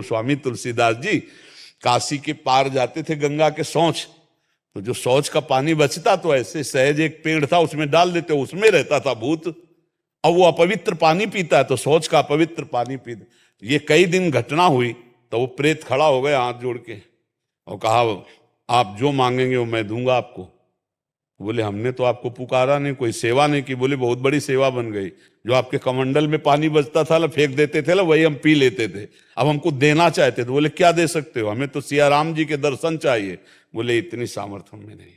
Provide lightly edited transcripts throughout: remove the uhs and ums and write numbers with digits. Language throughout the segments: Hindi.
स्वामी तुलसीदास जी काशी के पार जाते थे गंगा के शौच, तो जो शौच का पानी बचता तो ऐसे सहज एक पेड़ था उसमें डाल देते, उसमें रहता था भूत। अब वो अपवित्र पानी पीता है तो शौच का अपवित्र पानी पीता। ये कई दिन घटना हुई तो वो प्रेत खड़ा हो गया हाथ जोड़ के और कहा आप जो मांगेंगे वो मैं दूंगा आपको। बोले हमने तो आपको पुकारा नहीं, कोई सेवा नहीं की। बोले बहुत बड़ी सेवा बन गई, जो आपके कमंडल में पानी बचता था ना फेंक देते थे ना वही हम पी लेते थे, अब हमको देना चाहते थे। बोले क्या दे सकते हो? हमें तो सिया राम जी के दर्शन चाहिए। बोले इतनी सामर्थ्य में नहीं,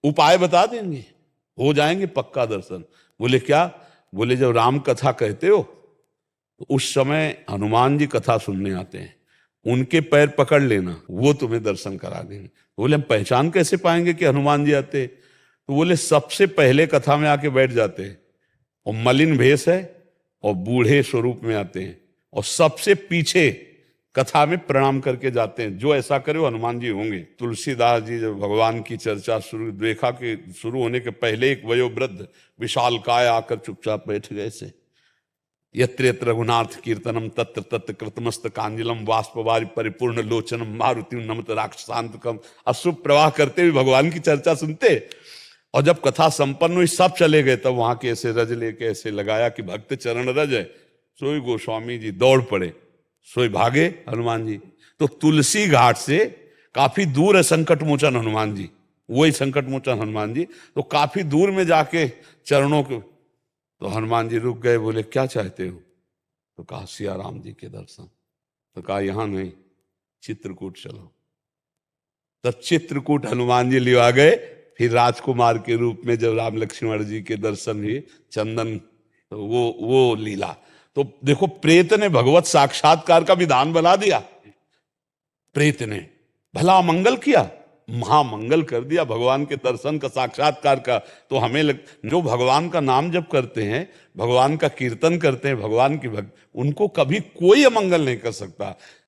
उपाय बता देंगे, हो जाएंगे पक्का दर्शन। बोले क्या? बोले जब राम कथा कहते हो तो उस समय हनुमान जी कथा सुनने आते हैं, उनके पैर पकड़ लेना, वो तुम्हें दर्शन करा देंगे। बोले हम पहचान कैसे पाएंगे कि हनुमान जी आते? तो बोले सबसे पहले कथा में आके बैठ जाते हैं और मलिन भेष है और बूढ़े स्वरूप में आते हैं और सबसे पीछे कथा में प्रणाम करके जाते हैं। जो ऐसा करे वो हनुमान जी होंगे। तुलसीदास जी जब भगवान की चर्चा शुरू देखा कि शुरू होने के पहले एक वयोवृद्ध विशाल काय आकर चुपचाप बैठ गए से, यत्र यत्र रघुनाथ कीर्तनम तत्र तत्र कृतमस्त कांजलम वाष्पवारि परिपूर्ण लोचनम मारुति नमत राक्षसांतकम। अश्रु प्रवाह करते हुए भगवान की चर्चा सुनते। और जब कथा संपन्न हुई सब चले गए तब वहां के ऐसे रज लेके ऐसे लगाया कि भक्त चरण रज है, सोई गोस्वामी जी दौड़ पड़े, सोई भागे हनुमान जी। तो तुलसी घाट से काफी दूर है संकट मोचन हनुमान जी, वही संकट मोचन हनुमान जी। तो काफी दूर में जाके चरणों के, तो हनुमान जी रुक गए। बोले क्या चाहते हो? तो कहा सिया राम जी के दर्शन। तो कहा यहां नहीं, चित्रकूट चलो। तब चित्रकूट हनुमान जी ले आ गए। फिर राजकुमार के रूप में जब राम लक्ष्मण जी के दर्शन हुए, चंदन, तो वो लीला। तो देखो प्रेत ने भगवत साक्षात्कार का विधान बना दिया। प्रेत ने भला मंगल किया, महामंगल कर दिया भगवान के दर्शन का, साक्षात्कार का। तो हमें जो भगवान का नाम जप करते हैं, भगवान का कीर्तन करते हैं, भगवान की भक्त, उनको कभी कोई अमंगल नहीं कर सकता।